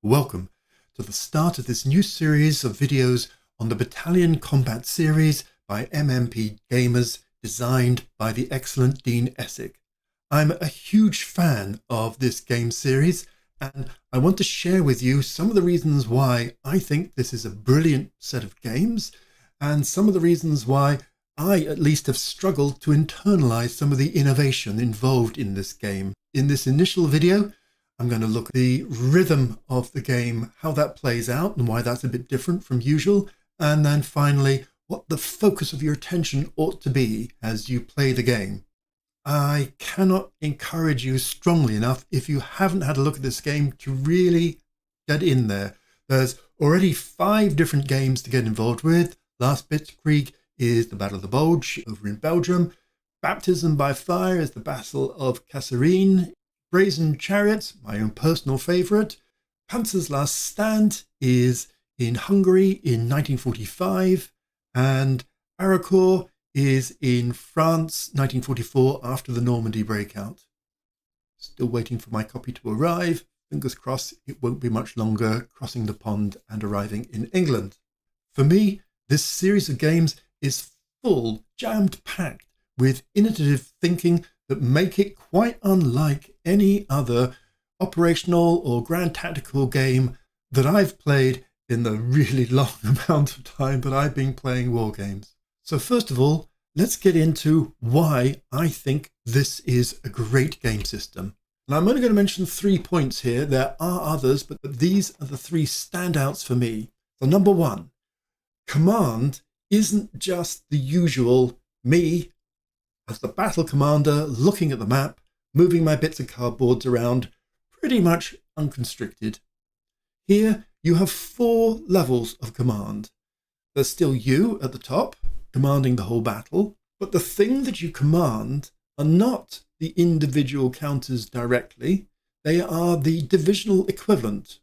Welcome to the start of this new series of videos on the Battalion Combat Series by MMP Gamers, designed by the excellent Dean Essick. I'm a huge fan of this game series, and I want to share with you some of the reasons why I think this is a brilliant set of games, and some of the reasons why I at least have struggled to internalize some of the innovation involved in this game. In this initial video, I'm going to look at the rhythm of the game, how that plays out and why that's a bit different from usual, and then finally what the focus of your attention ought to be as you play the game. I cannot encourage you strongly enough, if you haven't had a look at this game, to really get in there. There's already 5 different games to get involved with. Last Blitzkrieg is the Battle of the Bulge over in Belgium. Baptism by Fire is the Battle of Kasserine. Brazen Chariots, my own personal favourite. Panzer's Last Stand is in Hungary in 1945. And Aracourt is in France, 1944, after the Normandy breakout. Still waiting for my copy to arrive. Fingers crossed it won't be much longer, crossing the pond and arriving in England. For me, this series of games is full, jammed-packed with innovative thinking that make it quite unlike any other operational or grand tactical game that I've played in the really long amount of time that I've been playing Wargames. So first of all, let's get into why I think this is a great game system. Now, I'm only going to mention 3 points here. There are others, but these are the 3 standouts for me. So number 1, command isn't just the usual me as the battle commander looking at the map, moving my bits of cardboards around pretty much unconstricted. Here you have 4 levels of command. There's still you at the top, commanding the whole battle, but the thing that you command are not the individual counters directly, they are the divisional equivalent.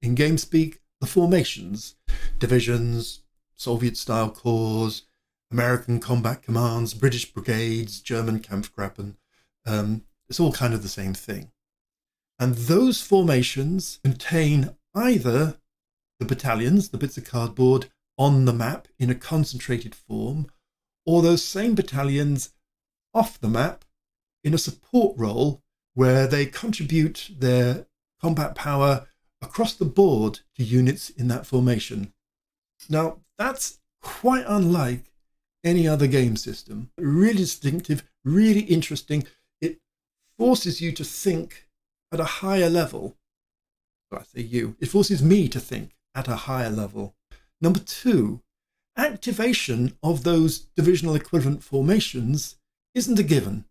In game speak, the formations, divisions, Soviet-style corps, American combat commands, British brigades, German Kampfgruppen. It's all kind of the same thing. And those formations contain either the battalions, the bits of cardboard, on the map in a concentrated form, or those same battalions off the map in a support role where they contribute their combat power across the board to units in that formation. Now, that's quite unlike any other game system. Really distinctive, really interesting. It forces you to think at a higher level. Well, I say you. It forces me to think at a higher level. Number 2, activation of those divisional equivalent formations isn't a given.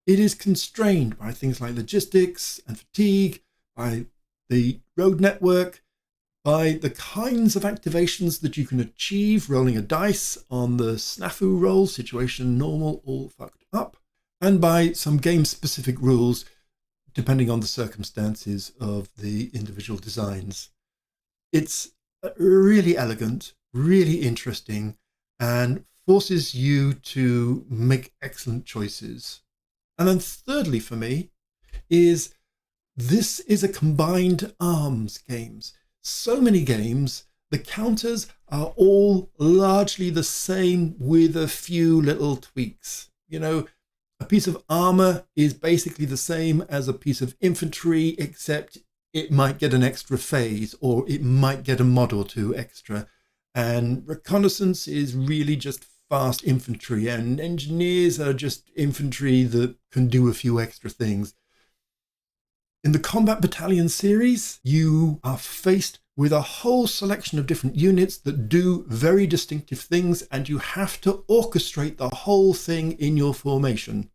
It is constrained by things like logistics and fatigue, by the road network, by the kinds of activations that you can achieve rolling a dice on the snafu roll, situation normal, all fucked up, and by some game-specific rules depending on the circumstances of the individual designs. It's really elegant, really interesting, and forces you to make excellent choices. And then thirdly for me is this is a combined arms games. So many games, the counters are all largely the same with a few little tweaks. You know, a piece of armor is basically the same as a piece of infantry, except it might get an extra phase or it might get a mod or 2 extra. And reconnaissance is really just fast infantry, and engineers are just infantry that can do a few extra things. In the Combat Battalion series, you are faced with a whole selection of different units that do very distinctive things, and you have to orchestrate the whole thing in your formation.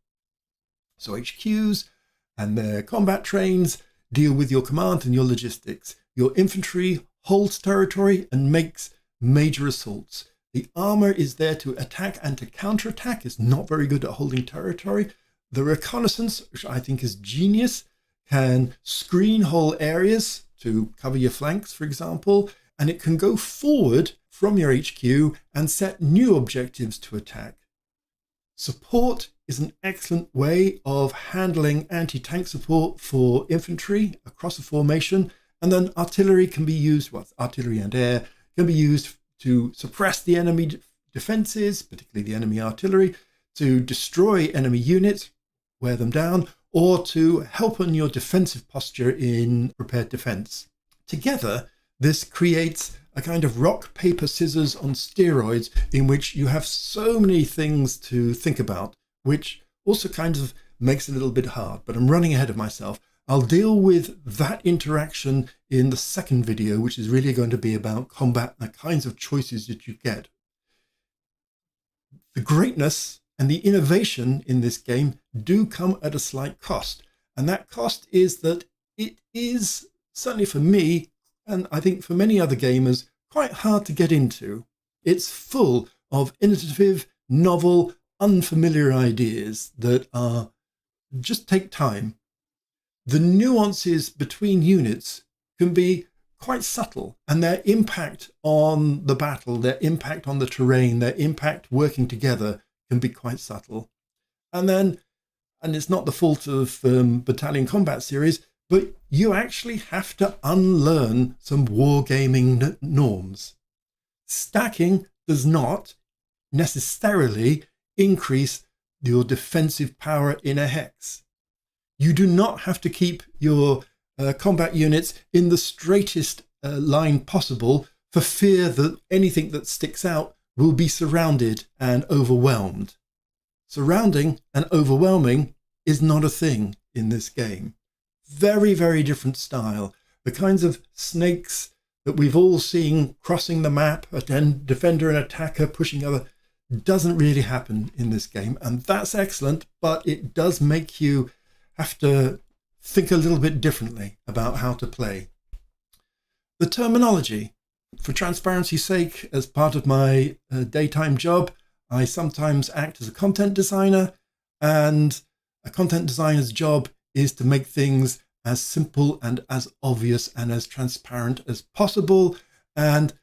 So HQs and their combat trains deal with your command and your logistics. Your infantry holds territory and makes major assaults. The armor is there to attack and to counterattack. It's not very good at holding territory. The reconnaissance, which I think is genius, can screen whole areas to cover your flanks, for example, and it can go forward from your HQ and set new objectives to attack. Support is an excellent way of handling anti-tank support for infantry across a formation, And then artillery can be used, artillery and air, can be used to suppress the enemy defenses, particularly the enemy artillery, to destroy enemy units, wear them down, or to help on your defensive posture in prepared defense. Together, this creates a kind of rock, paper, scissors on steroids in which you have so many things to think about, which also kind of makes it a little bit hard, but I'm running ahead of myself. I'll deal with that interaction in the second video, which is really going to be about combat and the kinds of choices that you get. The greatness and the innovation in this game do come at a slight cost. And that cost is that it is, certainly for me, and I think for many other gamers, quite hard to get into. It's full of innovative, novel, unfamiliar ideas that just take time. The nuances between units can be quite subtle, and their impact on the battle, their impact on the terrain, their impact working together can be quite subtle. And it's not the fault of Battalion Combat Series, but you actually have to unlearn some wargaming norms. Stacking does not necessarily increase your defensive power in a hex. You do not have to keep your combat units in the straightest line possible for fear that anything that sticks out will be surrounded and overwhelmed. Surrounding and overwhelming is not a thing in this game. Very, very different style. The kinds of snakes that we've all seen crossing the map, a defender and attacker pushing other, doesn't really happen in this game. And that's excellent, but it does make you have to think a little bit differently about how to play. The terminology, for transparency's sake, as part of my daytime job, I sometimes act as a content designer, and a content designer's job is to make things as simple and as obvious and as transparent as possible. And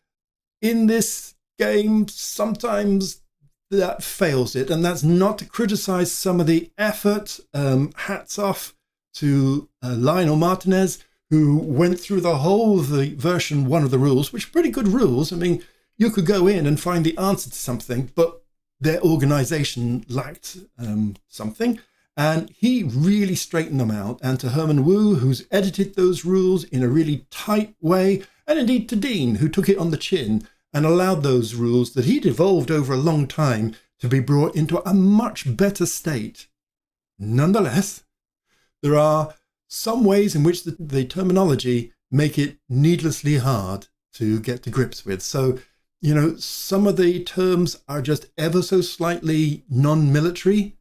in this game, sometimes that fails it. And that's not to criticize some of the effort. Hats off to Lionel Martinez, who went through the whole of the version 1 of the rules, which are pretty good rules. I mean, you could go in and find the answer to something, but their organization lacked something. And he really straightened them out. And to Herman Wu, who's edited those rules in a really tight way, and indeed to Dean, who took it on the chin and allowed those rules that he'd evolved over a long time to be brought into a much better state. Nonetheless, there are some ways in which the terminology make it needlessly hard to get to grips with. So, you know, some of the terms are just ever so slightly non-military.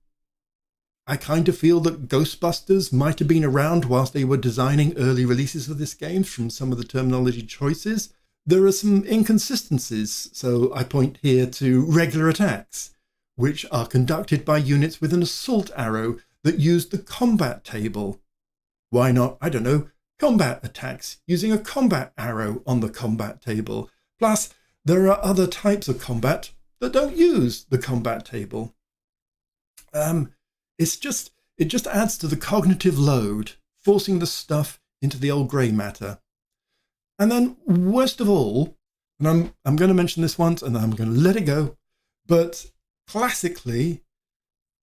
I kind of feel that Ghostbusters might have been around whilst they were designing early releases of this game from some of the terminology choices. There are some inconsistencies, so I point here to regular attacks, which are conducted by units with an assault arrow that use the combat table. Why not, I don't know, combat attacks using a combat arrow on the combat table? Plus, there are other types of combat that don't use the combat table. It just adds to the cognitive load, forcing the stuff into the old grey matter. And then, worst of all, and I'm going to mention this once and I'm going to let it go, but classically,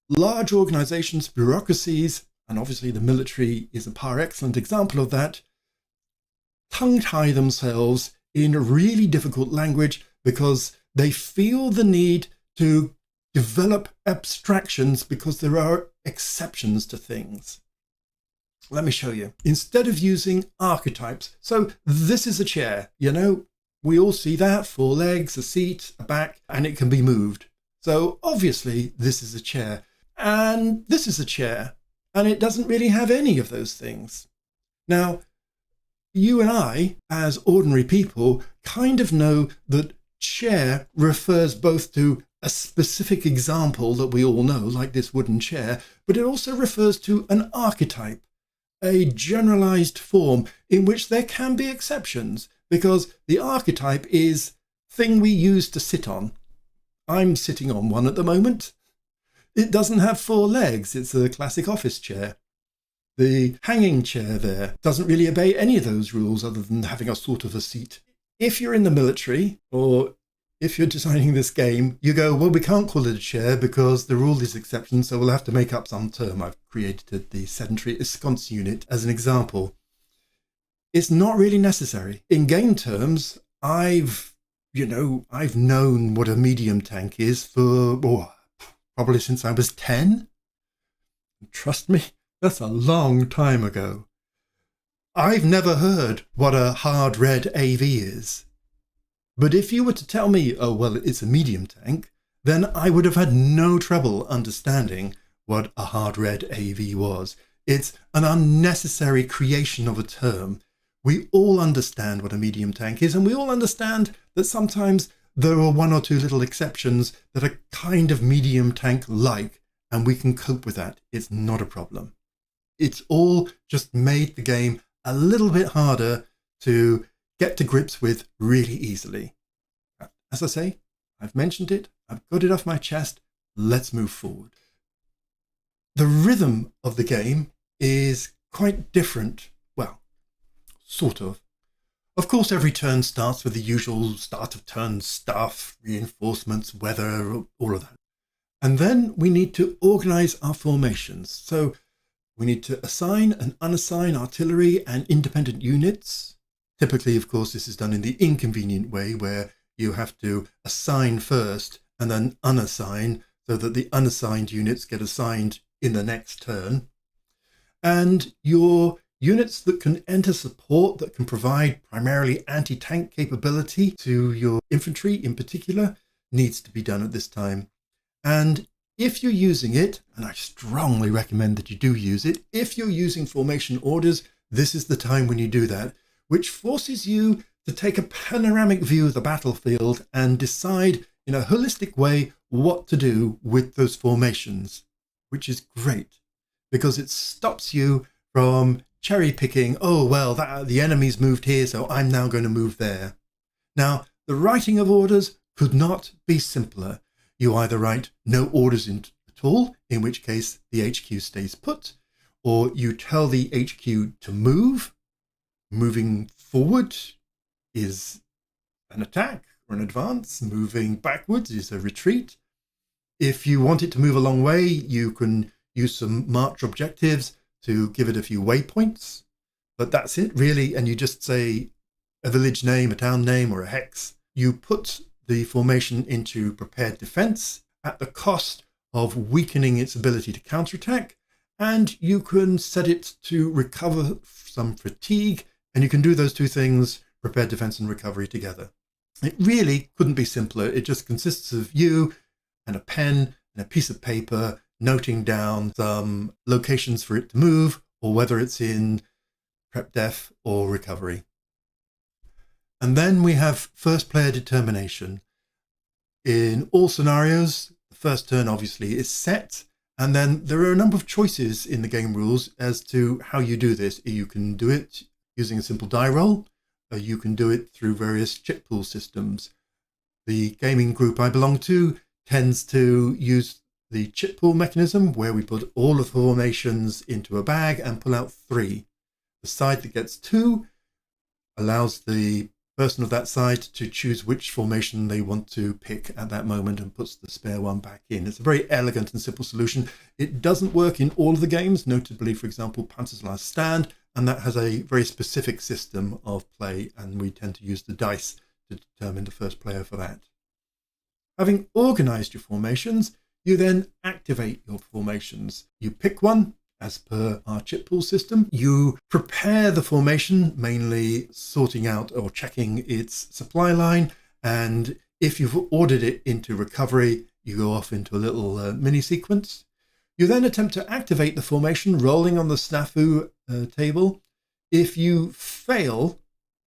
large organizations, bureaucracies, and obviously the military is a par excellent example of that, tongue-tie themselves in really difficult language because they feel the need to develop abstractions because there are exceptions to things. Let me show you. Instead of using archetypes, so this is a chair, you know, we all see that, 4 legs, a seat, a back, and it can be moved. So obviously this is a chair, and this is a chair, and it doesn't really have any of those things. Now, you and I, as ordinary people, kind of know that chair refers both to a specific example that we all know, like this wooden chair, but it also refers to an archetype, a generalized form in which there can be exceptions, because the archetype is thing we use to sit on. I'm sitting on one at the moment. It doesn't have 4 legs. It's a classic office chair. The hanging chair there doesn't really obey any of those rules other than having a sort of a seat. If you're in the military or if you're designing this game, you go, well, we can't call it a chair because the rule is exception, so we'll have to make up some term. I've created the sedentary ensconce unit as an example. It's not really necessary. In game terms, I've known what a medium tank is for probably since I was 10. Trust me, that's a long time ago. I've never heard what a hard red AV is. But if you were to tell me, oh, well, it's a medium tank, then I would have had no trouble understanding what a hard red AV was. It's an unnecessary creation of a term. We all understand what a medium tank is, and we all understand that sometimes there are one or two little exceptions that are kind of medium tank-like, and we can cope with that. It's not a problem. It's all just made the game a little bit harder to get to grips with really easily. As I say, I've mentioned it, I've got it off my chest, let's move forward. The rhythm of the game is quite different, well, sort of. Of course, every turn starts with the usual start of turn stuff, reinforcements, weather, all of that. And then we need to organize our formations. So we need to assign and unassign artillery and independent units. Typically, of course, this is done in the inconvenient way where you have to assign first and then unassign so that the unassigned units get assigned in the next turn. And your units that can enter support, that can provide primarily anti-tank capability to your infantry in particular, needs to be done at this time. And if you're using it, and I strongly recommend that you do use it, if you're using formation orders, this is the time when you do that, which forces you to take a panoramic view of the battlefield and decide in a holistic way what to do with those formations, which is great because it stops you from cherry picking, oh, well, the enemy's moved here, so I'm now going to move there. Now, the writing of orders could not be simpler. You either write no orders at all, in which case the HQ stays put, or you tell the HQ to move. Moving forward is an attack or an advance. Moving backwards is a retreat. If you want it to move a long way, you can use some march objectives to give it a few waypoints. But that's it, really. And you just say a village name, a town name, or a hex. You put the formation into prepared defense at the cost of weakening its ability to counterattack. And you can set it to recover some fatigue. And you can do those two things, prepared defense and recovery, together. It really couldn't be simpler. It just consists of you and a pen and a piece of paper noting down some locations for it to move, or whether it's in prep def or recovery. And then we have first player determination. In all scenarios, the first turn obviously is set, and then there are a number of choices in the game rules as to how you do this. You can do it using a simple die roll, or you can do it through various chip pool systems. The gaming group I belong to tends to use the chip pool mechanism, where we put all of the formations into a bag and pull out 3. The side that gets 2 allows the person of that side to choose which formation they want to pick at that moment and puts the spare one back in. It's a very elegant and simple solution. It doesn't work in all of the games, notably, for example, Panzer's Last Stand, and that has a very specific system of play, and we tend to use the dice to determine the first player for that. Having organized your formations, you then activate your formations. You pick one, as per our chip pool system. You prepare the formation, mainly sorting out or checking its supply line. And if you've ordered it into recovery, you go off into a little mini sequence. You then attempt to activate the formation, rolling on the snafu table. If you fail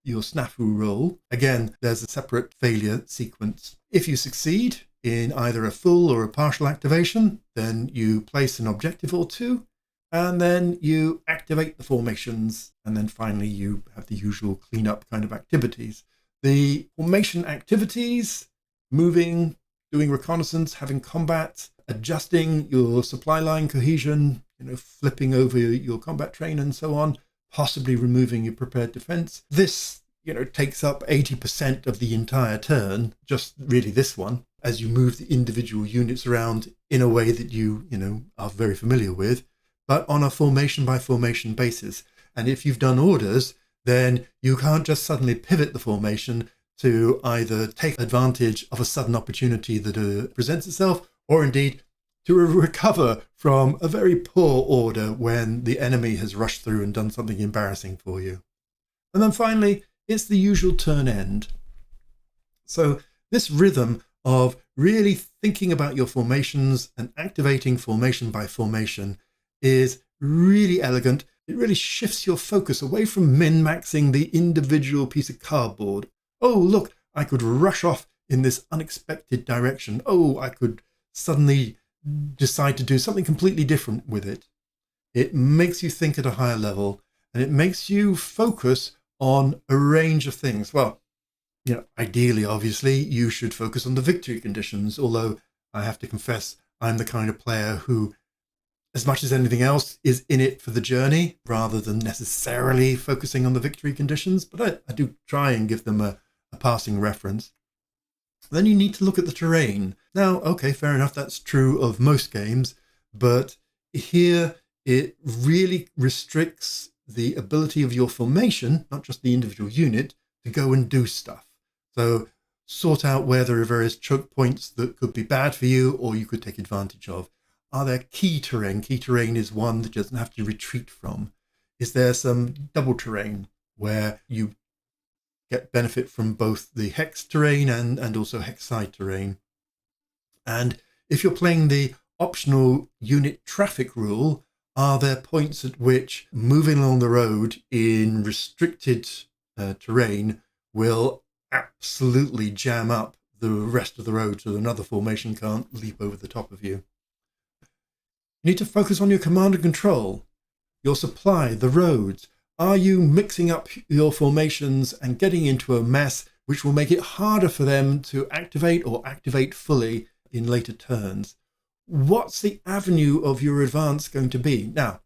your snafu roll, again, there's a separate failure sequence. If you succeed in either a full or a partial activation, then you place an objective or 2. And then you activate the formations, and then finally you have the usual cleanup kind of activities. The formation activities, moving, doing reconnaissance, having combat, adjusting your supply line cohesion, flipping over your combat train and so on, possibly removing your prepared defense. This, takes up 80% of the entire turn, just really this one, as you move the individual units around in a way that you are very familiar with, but on a formation by formation basis. And if you've done orders, then you can't just suddenly pivot the formation to either take advantage of a sudden opportunity that presents itself, or indeed to recover from a very poor order when the enemy has rushed through and done something embarrassing for you. And then finally, it's the usual turn end. So this rhythm of really thinking about your formations and activating formation by formation is really elegant. It really shifts your focus away from min-maxing the individual piece of cardboard. Oh, look, I could rush off in this unexpected direction. Oh, I could suddenly decide to do something completely different with it. It makes you think at a higher level, and it makes you focus on a range of things. Well, ideally, obviously, you should focus on the victory conditions, although I have to confess, I'm the kind of player who, as much as anything else, is in it for the journey rather than necessarily focusing on the victory conditions, but I do try and give them a passing reference. Then you need to look at the terrain. Now, okay, fair enough, that's true of most games, but here it really restricts the ability of your formation, not just the individual unit, to go and do stuff. So sort out where there are various choke points that could be bad for you or you could take advantage of. Are there key terrain? Key terrain is one that doesn't have to retreat from. Is there some double terrain where you get benefit from both the hex terrain and also hex side terrain? And if you're playing the optional unit traffic rule, are there points at which moving along the road in restricted terrain will absolutely jam up the rest of the road so another formation can't leap over the top of you? You need to focus on your command and control, your supply, the roads. Are you mixing up your formations and getting into a mess which will make it harder for them to activate or activate fully in later turns? What's the avenue of your advance going to be? Now,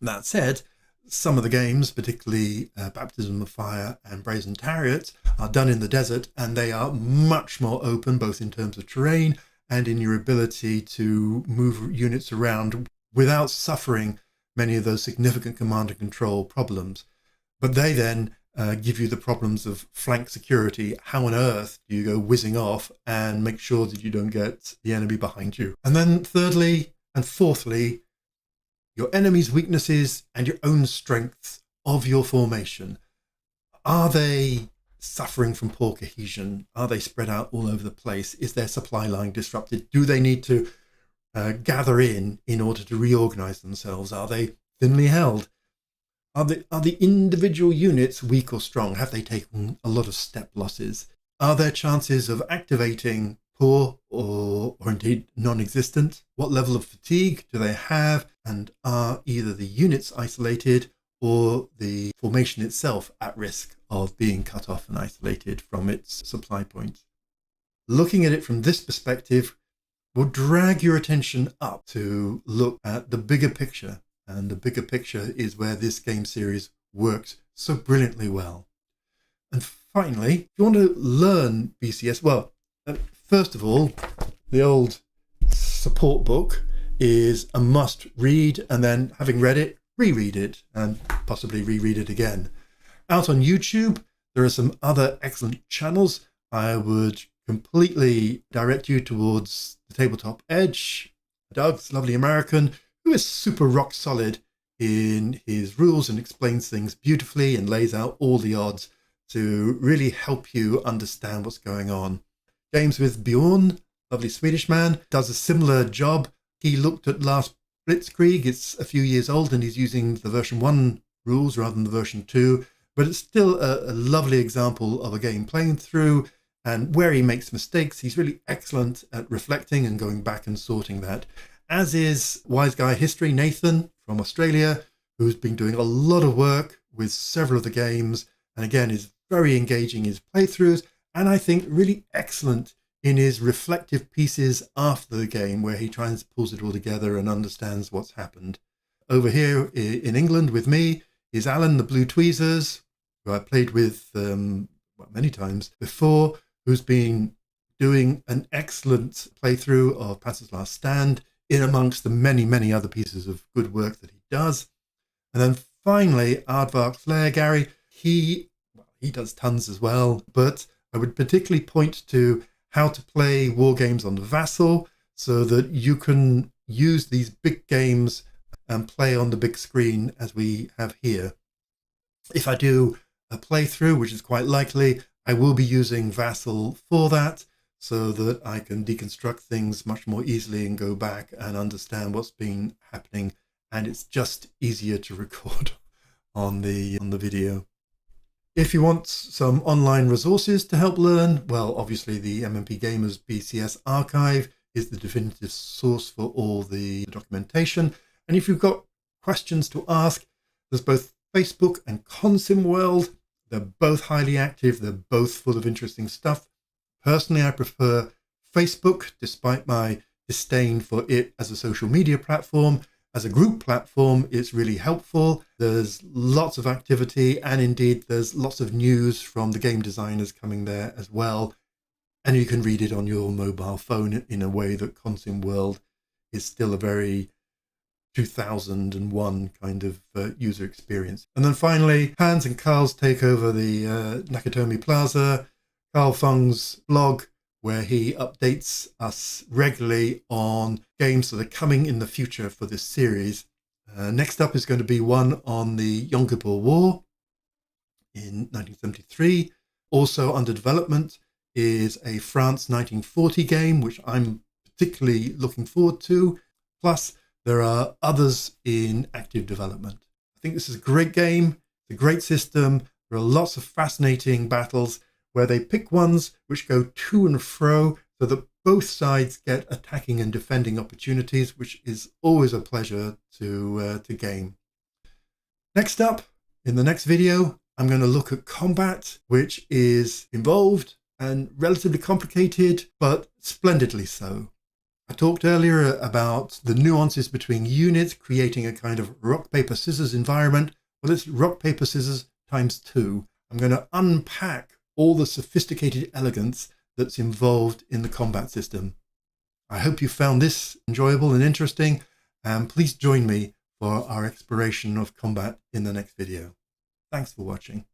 that said, some of the games, particularly Baptism of Fire and Brazen Chariots, are done in the desert, and they are much more open, both in terms of terrain and in your ability to move units around without suffering many of those significant command and control problems. But they then give you the problems of flank security. How on earth do you go whizzing off and make sure that you don't get the enemy behind you? And then thirdly and fourthly, your enemy's weaknesses and your own strengths of your formation. Are they suffering from poor cohesion? Are they spread out all over the place? Is their supply line disrupted? Do they need to gather in order to reorganize themselves? Are they thinly held? Are the individual units weak or strong? Have they taken a lot of step losses? Are their chances of activating poor or indeed non-existent? What level of fatigue do they have? And are either the units isolated or the formation itself at risk of being cut off and isolated from its supply points? Looking at it from this perspective will drag your attention up to look at the bigger picture. And the bigger picture is where this game series works so brilliantly well. And finally, if you want to learn BCS, well, first of all, the old support book is a must read, and then having read it, reread it and possibly reread it again. Out on YouTube, there are some other excellent channels. I would completely direct you towards the Tabletop Edge. Doug's lovely American, who is super rock solid in his rules and explains things beautifully and lays out all the odds to really help you understand what's going on. Games with Bjorn, lovely Swedish man, does a similar job. He looked at last Blitzkrieg. It's a few years old and he's using the version 1 rules rather than the version 2, but it's still a lovely example of a game playing through, and where he makes mistakes, he's really excellent at reflecting and going back and sorting that. As is Wise Guy History, Nathan from Australia, who's been doing a lot of work with several of the games, and again is very engaging in his playthroughs, and I think really excellent in his reflective pieces after the game, where he tries to pulls it all together and understands what's happened. Over here in England with me is Alan the Blue Tweezers, who I played with many times before, who's been doing an excellent playthrough of Panzer's Last Stand in amongst the many, many other pieces of good work that he does. And then finally, Aardvark Flair Gary, he does tons as well, but I would particularly point to how to play Wargames on the Vassal so that you can use these big games and play on the big screen as we have here. If I do a playthrough, which is quite likely, I will be using Vassal for that so that I can deconstruct things much more easily and go back and understand what's been happening, and it's just easier to record on the video. If you want some online resources to help learn, well, obviously the MMP Gamers BCS archive is the definitive source for all the documentation. And if you've got questions to ask, there's both Facebook and Consim World. They're both highly active. They're both full of interesting stuff. Personally, I prefer Facebook, despite my disdain for it as a social media platform. As a group platform, it's really helpful. There's lots of activity, and indeed there's lots of news from the game designers coming there as well. And you can read it on your mobile phone in a way that Consim World is still a very 2001 kind of user experience. And then finally, Hans and Carl's take over the Nakatomi Plaza, Carl Fung's blog, where he updates us regularly on games that are coming in the future for this series. Next up is going to be one on the Yom Kippur War in 1973. Also under development is a France 1940 game, which I'm particularly looking forward to. Plus, there are others in active development. I think this is a great game, it's a great system. There are lots of fascinating battles where they pick ones which go to and fro so that both sides get attacking and defending opportunities, which is always a pleasure to game. Next up, in the next video, I'm going to look at combat, which is involved and relatively complicated, but splendidly so. I talked earlier about the nuances between units, creating a kind of rock, paper, scissors environment. Well, it's rock, paper, scissors times 2. I'm going to unpack all the sophisticated elegance that's involved in the combat system. I hope you found this enjoyable and interesting, and please join me for our exploration of combat in the next video. Thanks for watching.